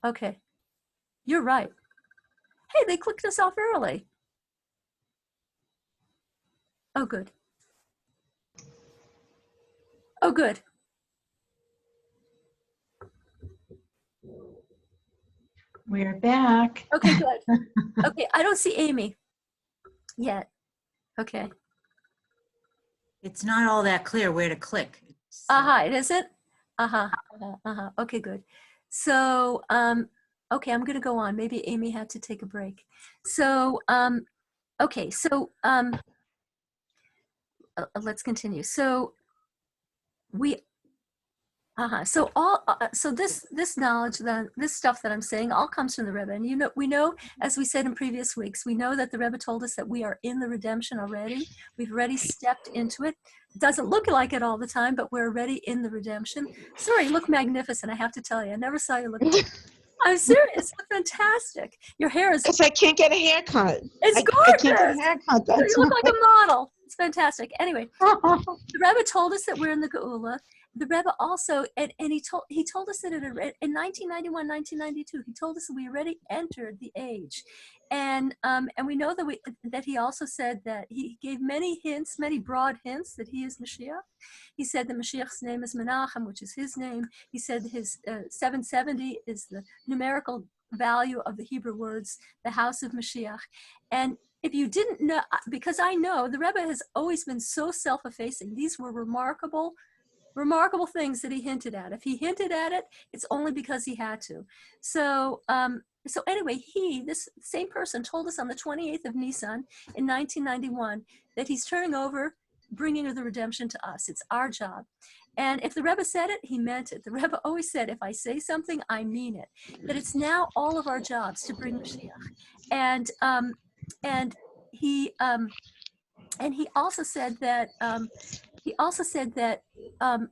Okay. You're right. Hey, they clicked us off early. Oh, good. Oh, good. We're back. Okay, good. Okay, I don't see Amy yet. Okay. It's not all that clear where to click. It isn't? Okay, good. So, okay, I'm gonna go on. Maybe Amy had to take a break. So, okay, so let's continue. So we so this knowledge, this stuff that I'm saying, all comes from the Rebbe. And we know, as we said in previous weeks, we know that the Rebbe told us that we are in the redemption already. We've already stepped into it. It doesn't look like it all the time, but we're already in the redemption. Sorry, you look magnificent. I have to tell you, I never saw you look. I'm serious. You look fantastic. Your hair is. Because I can't get a haircut. It's I gorgeous. can't get a haircut. You look like a model. It's fantastic. Anyway, the Rebbe told us that we're in the Geula. The Rebbe also, and he told us that in 1991, 1992, he told us that we already entered the age, and we know that he also said that he gave many hints, many broad hints that he is Mashiach. He said that Mashiach's name is Menachem, which is his name. He said his 770 is the numerical value of the Hebrew words, the house of Mashiach, and if you didn't know, because I know the Rebbe has always been so self-effacing. These were remarkable things that he hinted at. If he hinted at it, it's only because he had to. So anyway, this same person told us on the 28th of Nisan in 1991 that he's turning over, bringing the redemption to us. It's our job. And if the Rebbe said it, he meant it. The Rebbe always said, if I say something, I mean it. That it's now all of our jobs to bring Mashiach. And he also said that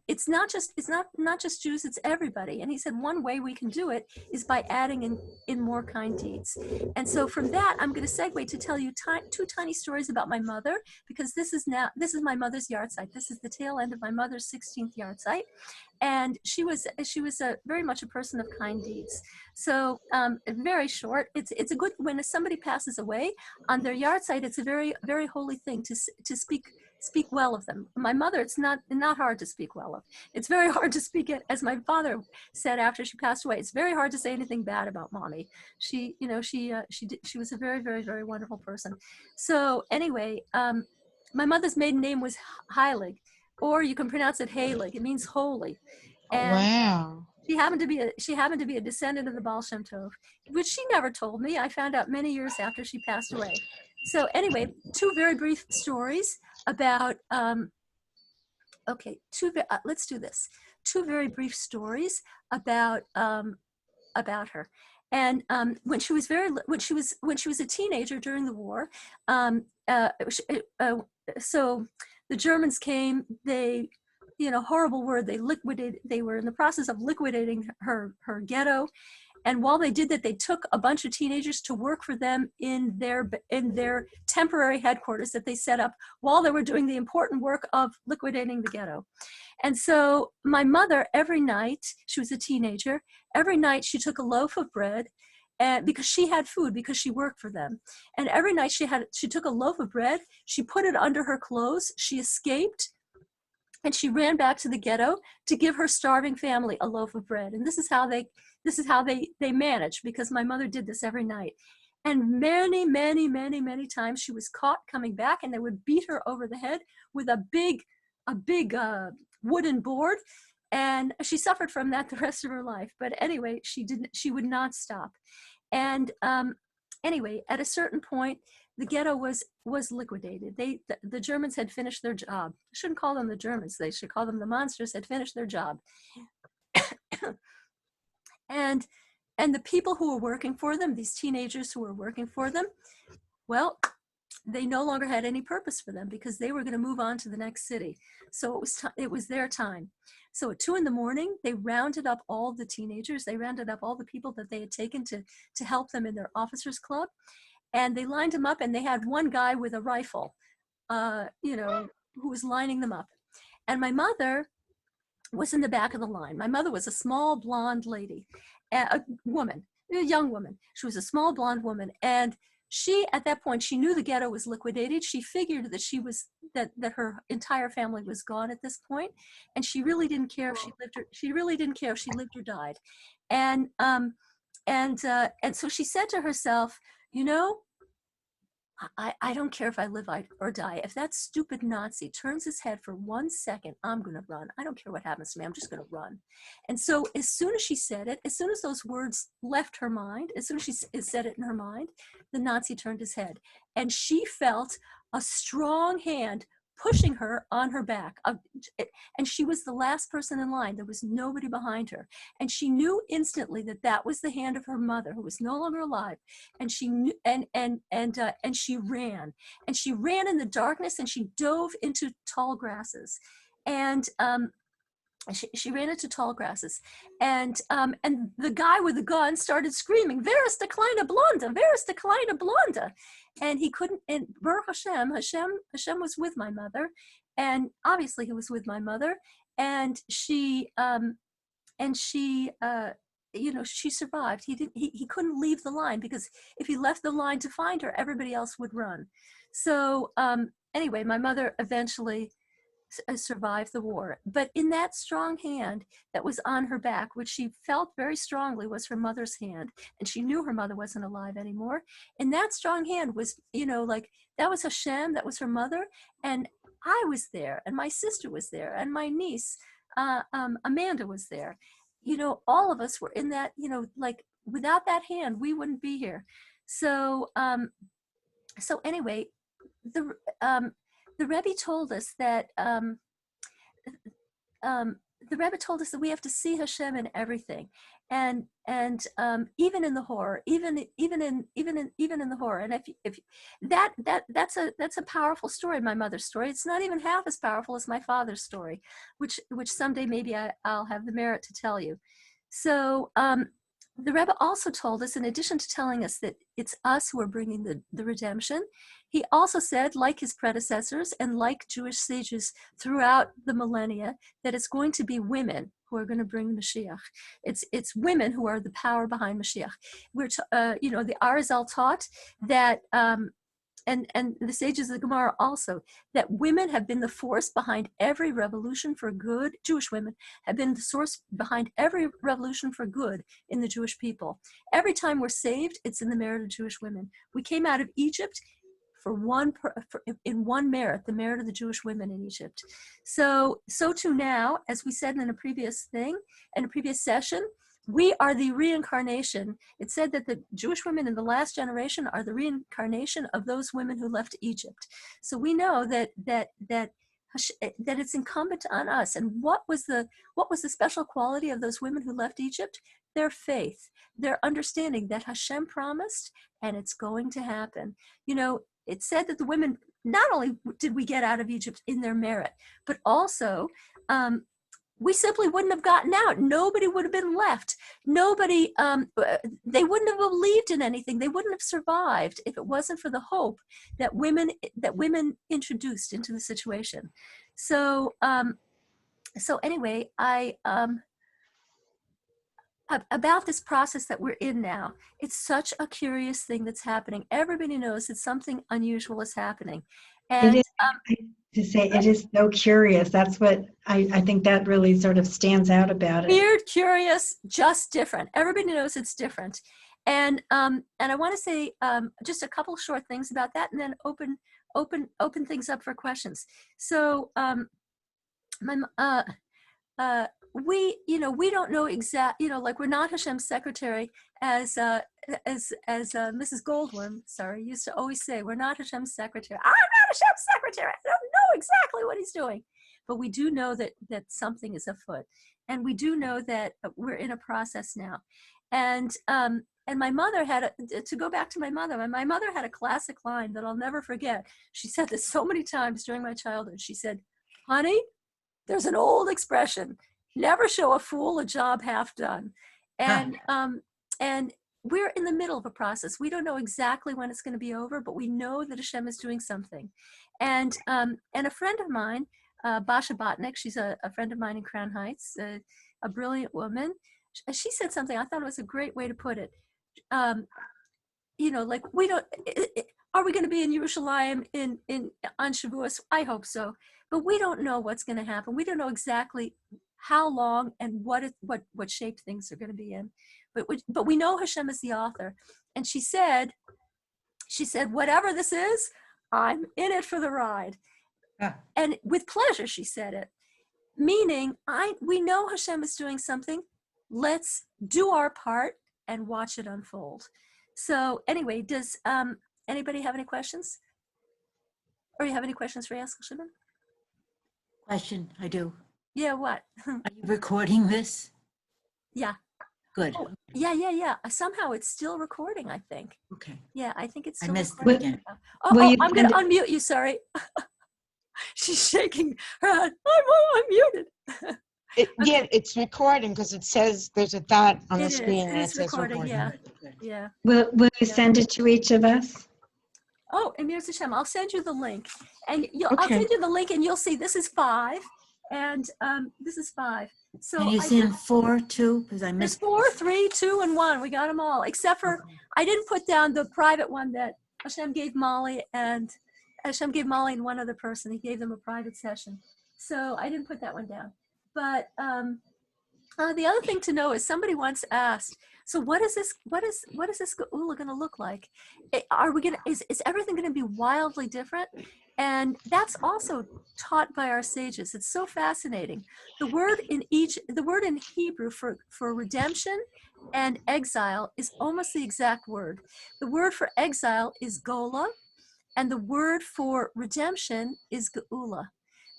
it's not just Jews, it's everybody. And he said one way we can do it is by adding in more kind deeds. And so from that, I'm going to segue to tell you two tiny stories about my mother, because this is my mother's yard site. This is the tail end of my mother's 16th yard site. And she was very much a person of kind deeds. So very short. It's a good, when somebody passes away on their yard site, it's a very, very holy thing to speak well of them. My mother, it's not hard to speak well of. It's very hard to speak it, as my father said after she passed away. It's very hard to say anything bad about mommy. She was a very, very, very wonderful person. So anyway, my mother's maiden name was Heilig, or you can pronounce it Heilig. It means holy. And wow. She happened to be a descendant of the Baal Shem Tov, which she never told me. I found out many years after she passed away. So anyway, two very brief stories about. Let's do this. Two very brief stories about her. And when she was a teenager during the war, so the Germans came. They, horrible word. They were in the process of liquidating her ghetto. And while they did that, they took a bunch of teenagers to work for them in their temporary headquarters that they set up while they were doing the important work of liquidating the ghetto. And so my mother, every night, she was a teenager, every night she took a loaf of bread, and because she had food, because she worked for them. And every night she took a loaf of bread, she put it under her clothes, she escaped, and she ran back to the ghetto to give her starving family a loaf of bread. And this is how they managed, because my mother did this every night. And many, many, many, many times she was caught coming back, and they would beat her over the head with a big wooden board. And she suffered from that the rest of her life. But anyway, she would not stop. And anyway, at a certain point, the ghetto was liquidated. The Germans had finished their job. I shouldn't call them the Germans. They should call them the monsters. Had finished their job. And the people who were working for them, these teenagers who were working for them, well, they no longer had any purpose for them, because they were going to move on to the next city. So it was their time. So at 2 a.m, they rounded up all the teenagers. They rounded up all the people that they had taken to help them in their officers' club. And they lined them up, and they had one guy with a rifle, who was lining them up. And my mother was in the back of the line. My mother was a small blonde lady. a woman, a young woman. She was a small blonde woman, and she, at that point, she knew the ghetto was liquidated. She figured that she was that her entire family was gone at this point, and she really didn't care if she lived or she really didn't care if she lived or died, and so she said to herself, you know, I don't care if I live or die. If that stupid Nazi turns his head for 1 second, I'm going to run. I don't care what happens to me. I'm just going to run. And so as soon as she said it, as soon as those words left her mind, as soon as she said it in her mind, the Nazi turned his head. And she felt a strong hand pushing her on her back. And she was the last person in line. There was nobody behind her. And she knew instantly that that was the hand of her mother, who was no longer alive. And she knew, and she ran, in the darkness, and she dove into tall grasses, and she ran into tall grasses, and the guy with the gun started screaming, "Wer ist der kleine Blonde? Wer ist der kleine Blonde?" And he couldn't. And Baruch Hashem was with my mother, and obviously he was with my mother, and she she survived. He couldn't leave the line, because if he left the line to find her, everybody else would run. So anyway, my mother eventually survived the war. But in that strong hand that was on her back, which she felt very strongly was her mother's hand, and she knew her mother wasn't alive anymore. And that strong hand was, like, that was Hashem, that was her mother. And I was there, and my sister was there, and my niece, Amanda, was there. All of us were in that, like, without that hand, we wouldn't be here. So, anyway, the Rebbe told us that we have to see Hashem in everything, and even in the horror, even in the horror. And if that's a powerful story, my mother's story. It's not even half as powerful as my father's story, which someday maybe I'll have the merit to tell you. So the Rebbe also told us, in addition to telling us that it's us who are bringing the redemption, he also said, like his predecessors and like Jewish sages throughout the millennia, that it's going to be women who are going to bring Mashiach. It's women who are the power behind Mashiach. The Arizal taught that, and the sages of the Gemara also, that women have been the force behind every revolution for good. Jewish women have been the source behind every revolution for good in the Jewish people. Every time we're saved, it's in the merit of Jewish women. We came out of Egypt in one merit, the merit of the Jewish women in Egypt. So too now, as we said in a previous session, we are the reincarnation. It said that the Jewish women in the last generation are the reincarnation of those women who left Egypt. So we know that it's incumbent on us. And what was the special quality of those women who left Egypt? Their faith, their understanding that Hashem promised, and it's going to happen. It said that the women, not only did we get out of Egypt in their merit, but also we simply wouldn't have gotten out. Nobody would have been left. Nobody, they wouldn't have believed in anything. They wouldn't have survived if it wasn't for the hope that women introduced into the situation. So anyway, about this process that we're in now, it's such a curious thing that's happening. Everybody knows that something unusual is happening. And it is so curious. That's what I think that really sort of stands out about it. Weird, curious, just different. Everybody knows it's different. And I want to say just a couple short things about that, and then open things up for questions. So we don't know like, we're not Hashem's secretary, as Mrs. Goldworm, used to always say, we're not Hashem's secretary. I'm not Hashem's secretary. I don't know exactly what he's doing. But we do know that something is afoot. And we do know that we're in a process now. And my mother to go back to my mother had a classic line that I'll never forget. She said this so many times during my childhood. She said, "Honey, there's an old expression, never show a fool a job half done." And we're in the middle of a process. We don't know exactly when it's going to be over, but we know that Hashem is doing something. And a friend of mine, Basha Botnick, she's a friend of mine in Crown Heights, a brilliant woman. she said something, I thought it was a great way to put it. Like we don't, are we going to be in Yerushalayim on Shavuos? I hope so, but we don't know what's going to happen. We don't know exactly how long and what shape things are going to be in, but we know Hashem is the author. And she said, whatever this is, I'm in it for the ride. Yeah. And with pleasure, she said it, meaning we know Hashem is doing something. Let's do our part and watch it unfold. So anyway, does anybody have any questions? Or you have any questions for Yaskol Shimon? Question, I do. Yeah, what? Are you recording this? Yeah. Good. Oh, yeah. Somehow it's still recording, I think. Okay. Yeah, I think it's I still missed it recording. again. Will you I'm going to send unmute you, sorry. She's shaking her head. I'm unmuted. Yeah, it's recording because it says there's a dot on the screen It and it is says recording, recording. yeah. Good, good. Yeah. will you Yeah. send it to each of us? Oh, and Mir Hashem, I'll send you the link, and I'll Okay. send you the link, and you'll see this is 5, and this is 5. So Can you I send did, 4 too? Because I there's missed. 4, 3, 2, and 1. We got them all, except for Okay. I didn't put down the private one that Hashem gave Molly and one other person. He gave them a private session, so I didn't put that one down. But the other thing to know is somebody once asked, so what is this geula going to look like? Is everything going to be wildly different? And that's also taught by our sages. It's so fascinating. The word in Hebrew for redemption and exile is almost the exact word. The word for exile is gola, and the word for redemption is geula.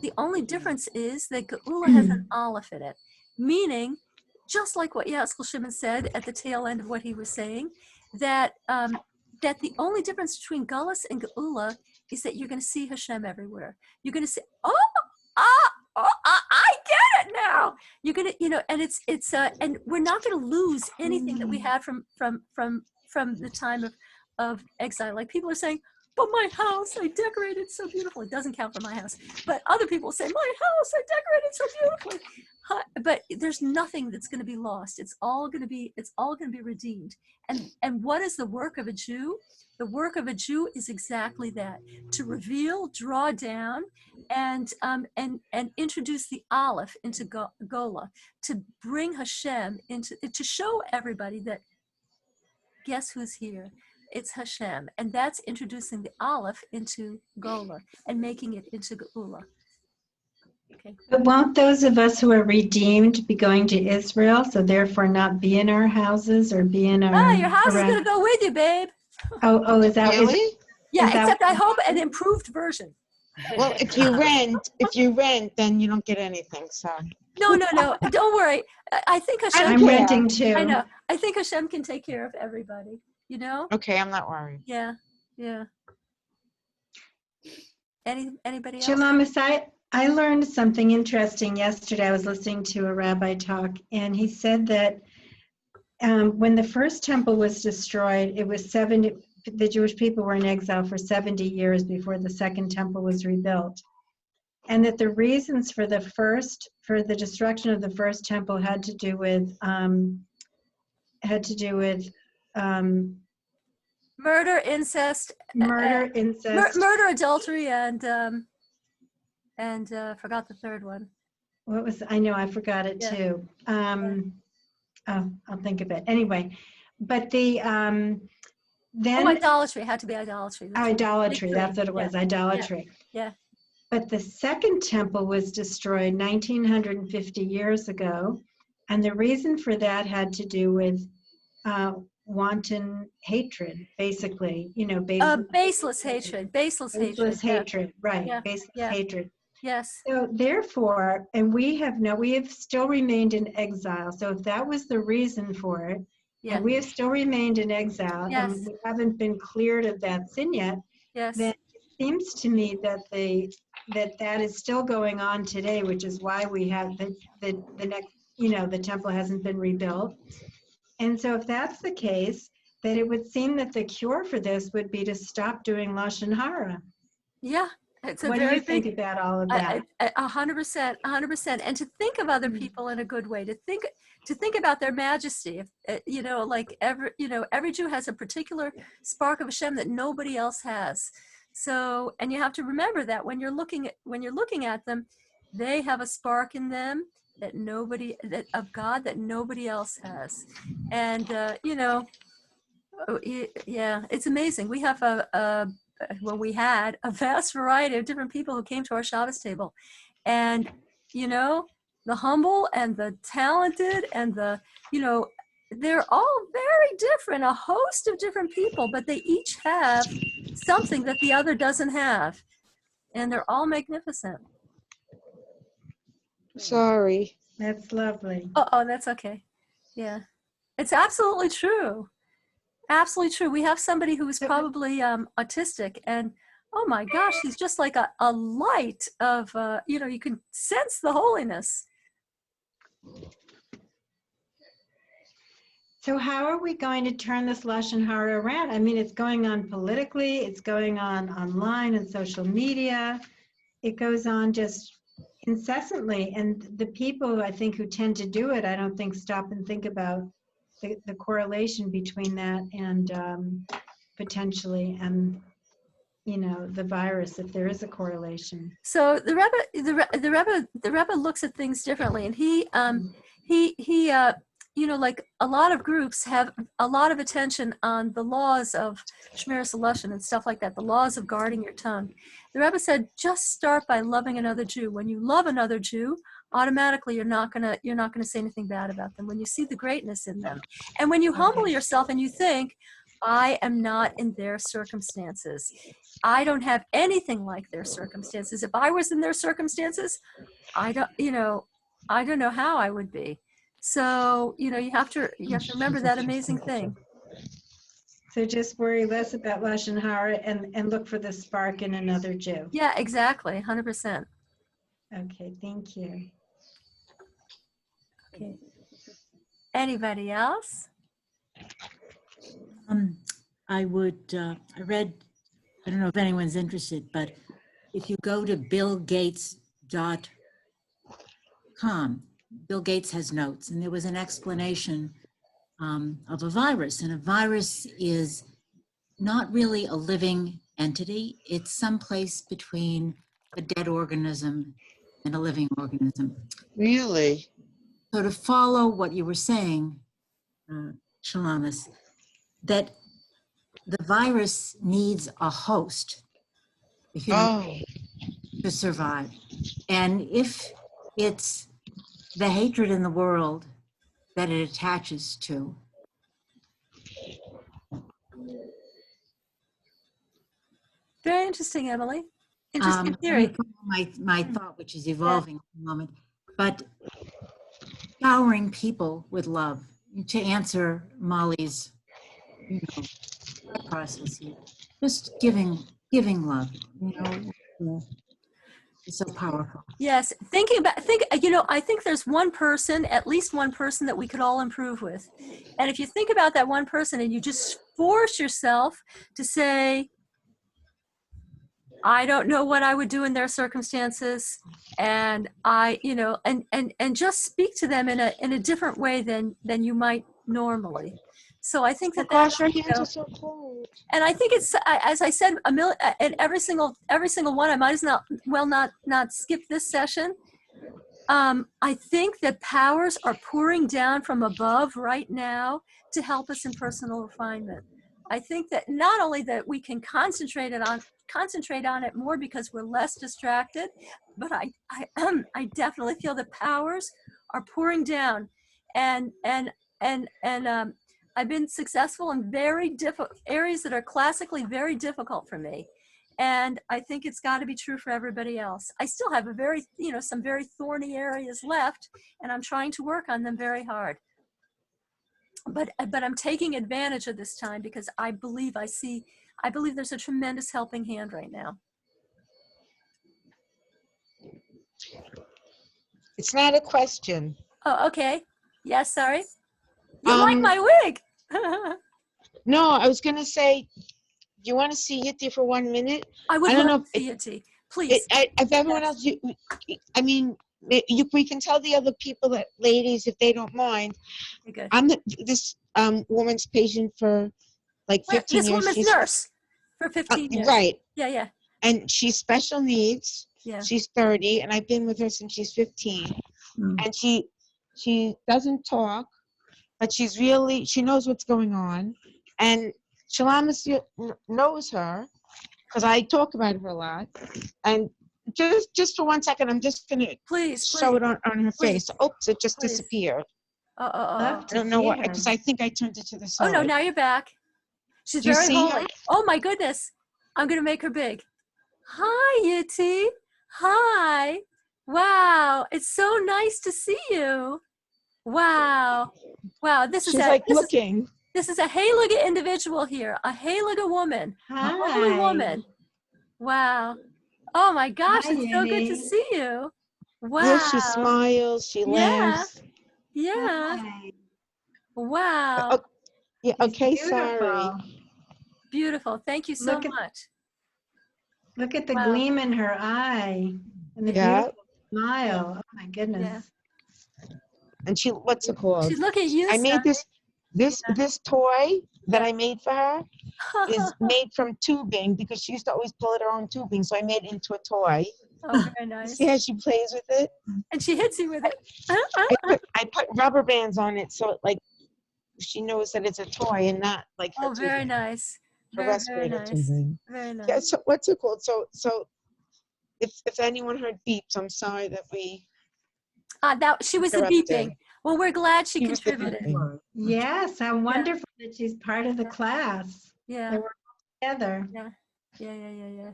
The only difference is that geula has an aleph in it, meaning, just like what Yaskol Shimon said at the tail end of what he was saying, that the only difference between Galus and Geula is that you're going to see Hashem everywhere. You're going to say, I get it now. You're going to, and it's and we're not going to lose anything that we had from the time of exile. Like people are saying, but my house, I decorated so beautifully. It doesn't count for my house. But other people say, my house, I decorated so beautifully. But there's nothing that's going to be lost. It's all going to be redeemed. And what is the work of a Jew? The work of a Jew is exactly that: to reveal, draw down, and introduce the aleph into Gola, to bring Hashem to show everybody that, guess who's here? It's Hashem, and that's introducing the aleph into Gola and making it into Geula. Okay. But won't those of us who are redeemed be going to Israel, so therefore not be in our houses or be in our... Your house is around- going to go with you, babe. Oh, is that... Really? Yeah, Is that- except I hope an improved version. Well, if you rent, then you don't get anything. So No, don't worry. I think Hashem. I'm care. renting too. I know. I think Hashem can take care of everybody. You know? okay, I'm not worried. Yeah. Anybody else? Shalom, I learned something interesting yesterday. I was listening to a rabbi talk, and he said that when the first temple was destroyed, it was the Jewish people were in exile for 70 years before the second temple was rebuilt. And that the reasons for the destruction of the first temple had to do with Murder, incest, murder, incest. murder, adultery, and forgot the third one. What was, I know, I forgot it Yeah. too. I'll think of it. Anyway, but then Idolatry. It had to be idolatry. idolatry, Big that's what it three. was, idolatry. Yeah. But the second temple was destroyed 1950 years ago. And the reason for that had to do with wanton hatred, basically, Baseless hatred. Baseless hatred. hatred, right, Yeah. baseless Yeah. hatred. Yes. So therefore, and we have still remained in exile. So if that was the reason for it, Yeah. and we have still remained in exile, Yes. and we haven't been cleared of that sin yet, Yes. then it seems to me that that is still going on today, which is why we have the next, the temple hasn't been rebuilt. And so if that's the case, then it would seem that the cure for this would be to stop doing Lashon Hara. Yeah. It's a What do very you think big, about all of that? 100%, 100%. And to think of other people in a good way, to think about their majesty. You know, like every Jew has a particular spark of Hashem that nobody else has. So, and you have to remember that when you're looking at them, they have a spark in them of God that nobody else has. And you know, yeah, it's amazing. We have we had a vast variety of different people who came to our Shabbos table, and you know, the humble and the talented and the, you know, they're all very different, a host of different people, but they each have something that the other doesn't have, and they're all magnificent. Sorry. That's lovely. Oh, that's okay. Yeah, it's absolutely true. Absolutely true. We have somebody who is probably autistic, and oh my gosh, he's just like a light of, you know, you can sense the holiness. So how are we going to turn this Lashon Hara around? I mean, it's going on politically, it's going on online and social media. It goes on just incessantly. And the people, I think, who tend to do it, I don't think stop and think about the correlation between that and potentially and, you know, the virus, if there is a correlation. So the Rebbe looks at things differently, and he you know, like a lot of groups have a lot of attention on the laws of Shmiras Lashon and stuff like that, the laws of guarding your tongue. The Rebbe said, just start by loving another Jew. When you love another Jew, automatically you're not gonna say anything bad about them. When you see the greatness in them, and when you humble yourself and you think, I am not in their circumstances. I don't have anything like their circumstances. If I was in their circumstances, I don't know how I would be. So, you know, you have to remember that amazing thing. So just worry less about Lashon Hara and look for the spark in another Jew. Yeah, exactly. 100%. Okay, thank you. Okay. Anybody else? I read, I don't know if anyone's interested, but if you go to billgates.com, Bill Gates has notes, and there was an explanation of a virus. And a virus is not really a living entity. It's someplace between a dead organism and a living organism. Really? So to follow what you were saying, Shalomis, that the virus needs a host, a human, to survive. And if it's the hatred in the world that it attaches to, Very interesting, Emily. Interesting theory. my thought, which is evolving at the moment, but showering people with love, to answer Molly's, you know, process here, just giving love, you know, is so powerful. Yes, I think there's at least one person that we could all improve with. And if you think about that one person and you just force yourself to say, I don't know what I would do in their circumstances, and and just speak to them in a different way than you might normally. So I think that Gosh, your hands are so cold. and I think it's, as I said, and every single one, I might as well not skip this session. I think that powers are pouring down from above right now to help us in personal refinement. I think that not only that we can concentrate on it more because we're less distracted, but I definitely feel the powers are pouring down, and I've been successful in very difficult areas that are classically very difficult for me. And I think it's got to be true for everybody else. I still have some very thorny areas left, and I'm trying to work on them very hard. But I'm taking advantage of this time because I believe there's a tremendous helping hand right now. It's not a question. Oh, okay. Yes, sorry. You like my wig. No, I was going to say, do you want to see Yitti for 1 minute? I would I don't love know to see it, T. Please. If everyone else, I mean, we can tell the other people that, ladies, if they don't mind, Okay, good. I'm this woman's patient for like 15 This years. woman's nurse for 15 years. Right. Yeah, yeah, And she's special needs. yeah. She's 30, and I've been with her since she's 15. Mm. And she doesn't talk, but she knows what's going on. And Shalamis knows her because I talk about her a lot. And just for 1 second, I'm just gonna Please, show please. it on her Please. face. Oops, it just Please. disappeared. Oh, oh, oh. Love I to don't know see what, her. because I think I turned it to the Oh side. no, now you're back. She's Do you very see holy. her? Oh my goodness. I'm gonna make her big. Hi, Yuti. Hi. Wow. It's so nice to see you. Wow. Wow. She's like looking. This is a Haluga individual here. A Haluga woman. A holy Hi. woman. Wow. Oh my gosh, Hi, it's so good to Yuni. see you. Wow. Yeah, she smiles, she Yeah. laughs. Yeah. Hi. Wow. Oh, yeah, She's okay, sorry. beautiful. Beautiful. Thank you so Look at- much. Look at the Wow. gleam in her eye and the Yeah. beautiful smile. Oh my goodness. And what's it called? She's looking at you, I made Sonny. this toy that Yeah. I made for her is made from tubing because she used to always pull at her own tubing, so I made it into a toy. Oh, very nice. See how she plays with it? And she hits you with it. I put rubber bands on it so like she knows that it's a toy and not like her Oh, very tubing, nice. her Very, very respirator nice. tubing. Very nice. Yeah, so what's it called? So if anyone heard beeps, I'm sorry that we She was the interrupted. beeping. Well, we're glad she She was the contributed. beeping. Yes, how wonderful that she's part of the class. Yeah. They were all together. Yeah.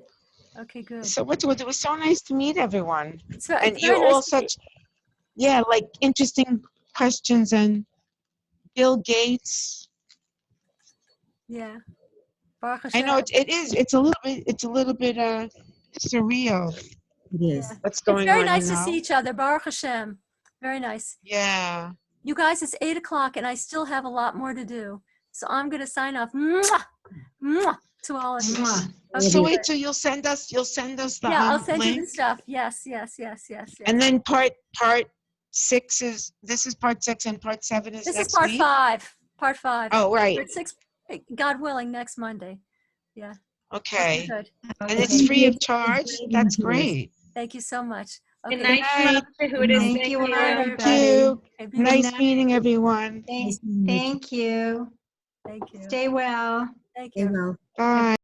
Okay, good. So what's it? It was so nice to meet everyone, It's and very you're nice all to see- such, like interesting questions. And Bill Gates, Yeah. Baruch I know Hashem. it's a little bit surreal It is. what's It's going very on. nice you to know? see each other. Baruch Hashem. Very nice. Yeah. You guys, it's 8:00 and I still have a lot more to do. So I'm going to sign off. Mwah! Mwah! To all of you. Mwah. Okay, So good. wait, so you'll send us the Yeah, I'll send you link, the stuff. Yes. and then part 6 is part 6 and part 7 is This is next part week. 5. Part 5. Oh, right. Part 6, God willing, next Monday. Yeah. Okay. Good. And Okay. it's free of charge. That's great. Thank you so much. Good Okay. night, night. Shehudis. Thank Thank you, you. everybody. Thank you. Okay, be Good Nice night. meeting everyone. Thank you. Thank you. Stay well. Thank They you. will. Bye.